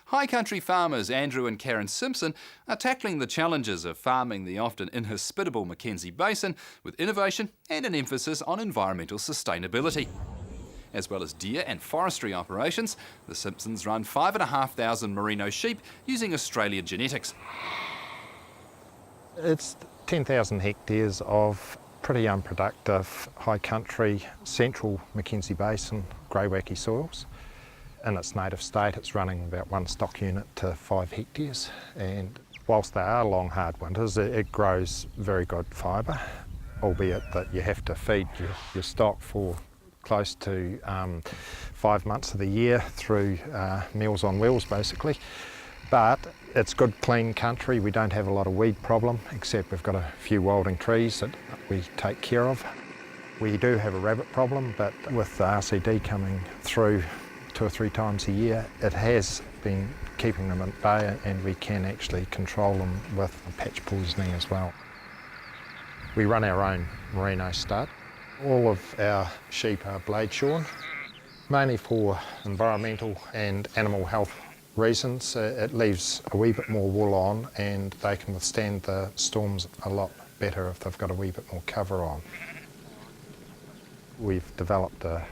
High country farmers Andrew and Karen Simpson are tackling the challenges of farming the often inhospitable Mackenzie Basin with innovation and an emphasis on environmental sustainability. As well as deer and forestry operations, the Simpsons run 5,500 Merino sheep using Australian genetics. It's 10,000 hectares of pretty unproductive high country central Mackenzie Basin grey-wacky soils. In its native state, it's running about 1 stock unit to 5 hectares, and whilst there are long hard winters, it grows very good fibre, albeit that you have to feed your stock for close to 5 months of the year through Meals on Wheels basically. But it's good clean country. We don't have a lot of weed problem, except we've got a few wilding trees that we take care of. We do have a rabbit problem, but with the RCD coming through 2 or 3 times a year, it has been keeping them at bay, and we can actually control them with patch poisoning as well. We run our own Merino stud. All of our sheep are blade shorn, mainly for environmental and animal health reasons. It leaves a wee bit more wool on, and they can withstand the storms a lot better if they've got a wee bit more cover on. We've developed a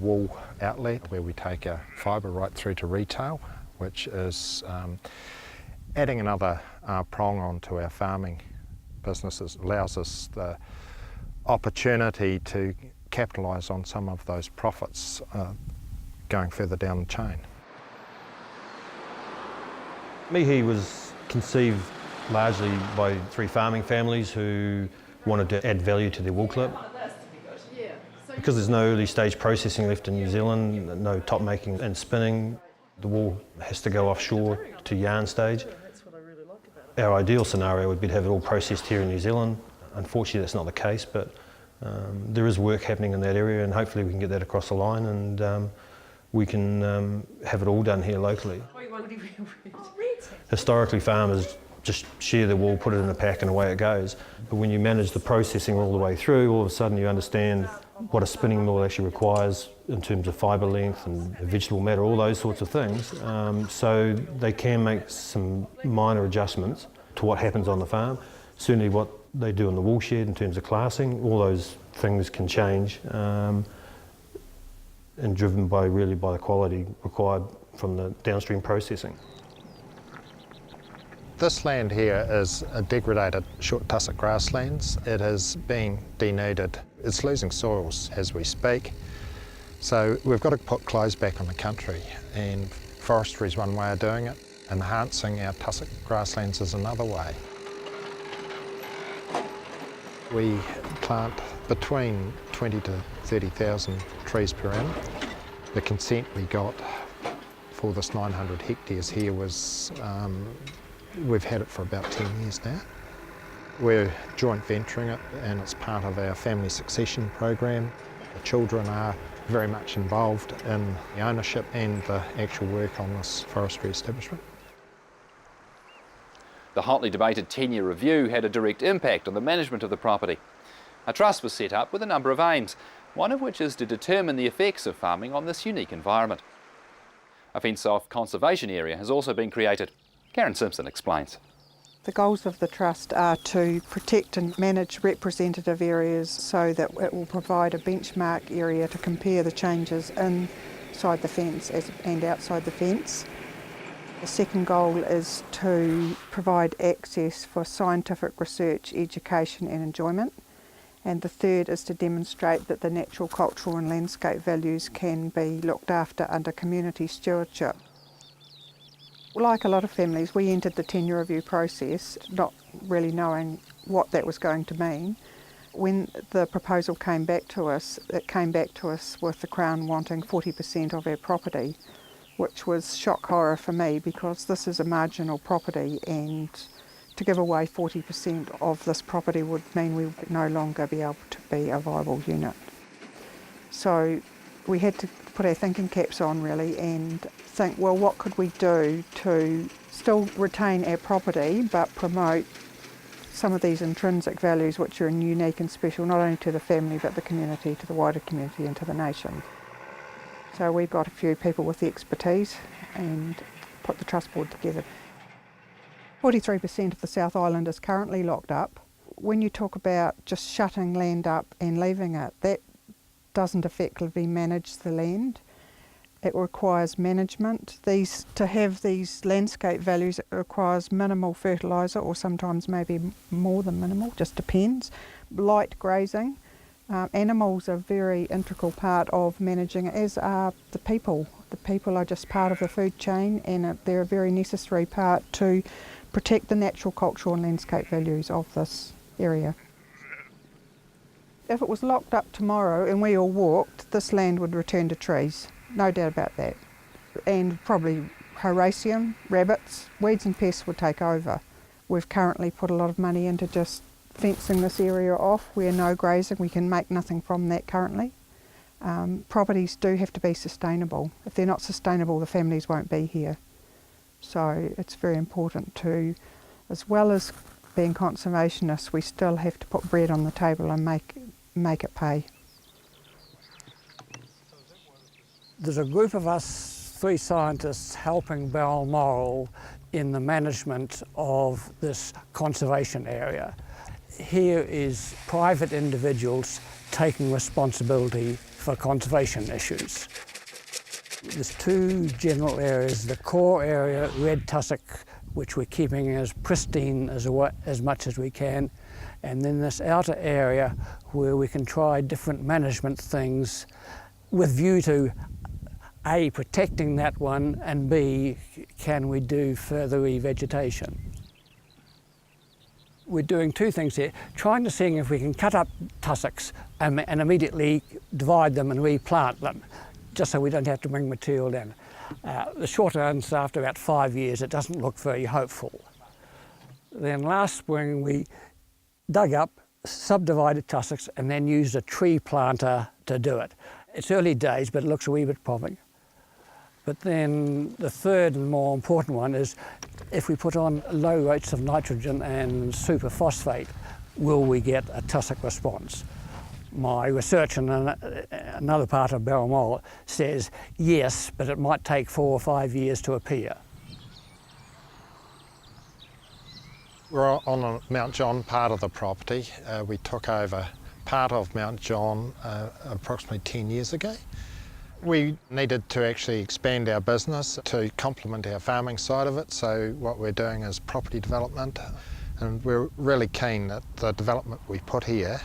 wool outlet where we take our fibre right through to retail, which is adding another prong onto our farming businesses. Allows us the opportunity to capitalise on some of those profits going further down the chain. Mihi was conceived largely by 3 farming families who wanted to add value to their wool clip. Because there's no early stage processing left in New Zealand, no top making and spinning, the wool has to go offshore to yarn stage. Our ideal scenario would be to have it all processed here in New Zealand. Unfortunately that's not the case, but there is work happening in that area, and hopefully we can get that across the line, and we can have it all done here locally. Historically farmers just shear the wool, put it in a pack and away it goes. But when you manage the processing all the way through, all of a sudden you understand what a spinning mill actually requires in terms of fibre length and vegetable matter, all those sorts of things. So they can make some minor adjustments to what happens on the farm. Certainly what they do in the wool shed in terms of classing, all those things can change and driven by the quality required from the downstream processing. This land here is a degraded short tussock grasslands. It has been denuded. It's losing soils as we speak. So we've got to put clothes back on the country, and forestry is one way of doing it. Enhancing our tussock grasslands is another way. We plant between 20 to 30,000 trees per annum. The consent we got for this 900 hectares here was we've had it for about 10 years now. We're joint venturing it, and it's part of our family succession program. The children are very much involved in the ownership and the actual work on this forestry establishment. The hotly debated Tenure review had a direct impact on the management of the property. A trust was set up with a number of aims, one of which is to determine the effects of farming on this unique environment. A fenced-off conservation area has also been created. Karen Simpson explains. The goals of the Trust are to protect and manage representative areas so that it will provide a benchmark area to compare the changes inside the fence and outside the fence. The second goal is to provide access for scientific research, education and enjoyment. And the third is to demonstrate that the natural, cultural and landscape values can be looked after under community stewardship. Like a lot of families, we entered the tenure review process not really knowing what that was going to mean. When the proposal came back to us, it came back to us with the Crown wanting 40% of our property, which was shock horror for me because this is a marginal property, and to give away 40% of this property would mean we would no longer be able to be a viable unit. So we had to put our thinking caps on really and think, well, what could we do to still retain our property but promote some of these intrinsic values which are unique and special not only to the family but the community, to the wider community and to the nation. So we've got a few people with the expertise, and put the trust board together. 43% of the South Island is currently locked up. When you talk about just shutting land up and leaving it, that doesn't effectively manage the land. It requires management. To have these landscape values, it requires minimal fertiliser, or sometimes maybe more than minimal, just depends. Light grazing. Animals are a very integral part of managing it, as are the people. The people are just part of the food chain, and they're a very necessary part to protect the natural, cultural and landscape values of this area. If it was locked up tomorrow and we all walked, this land would return to trees, no doubt about that. And probably Horaceum, rabbits, weeds and pests would take over. We've currently put a lot of money into just fencing this area off where no grazing, we can make nothing from that currently. Properties do have to be sustainable. If they're not sustainable, the families won't be here. So it's very important to, as well as being conservationists, we still have to put bread on the table and make it pay. There's a group of us, 3 scientists, helping Balmoral in the management of this conservation area. Here is private individuals taking responsibility for conservation issues. There's 2 general areas, the core area, red tussock, which we're keeping as pristine as much as we can, and then this outer area where we can try different management things with view to A, protecting that one, and B, can we do further revegetation. We're doing 2 things here, trying to see if we can cut up tussocks and immediately divide them and replant them, just so we don't have to bring material down. The short answer, after about 5 years, it doesn't look very hopeful. Then last spring we dug up, subdivided tussocks and then used a tree planter to do it. It's early days, but it looks a wee bit promising. But then the third and more important one is, if we put on low rates of nitrogen and superphosphate, will we get a tussock response? My research in another part of Balmoral says yes, but it might take 4 or 5 years to appear. We're on a Mount John part of the property. We took over part of Mount John approximately 10 years ago. We needed to actually expand our business to complement our farming side of it, so what we're doing is property development, and we're really keen that the development we put here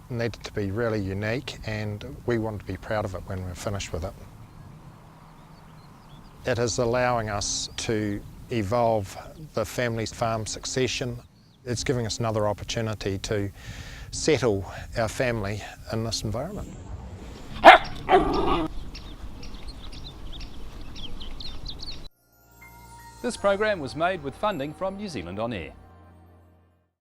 needed to be really unique, and we want to be proud of it when we're finished with it. It is allowing us to evolve the family's farm succession. It's giving us another opportunity to settle our family in this environment. This program was made with funding from New Zealand On Air.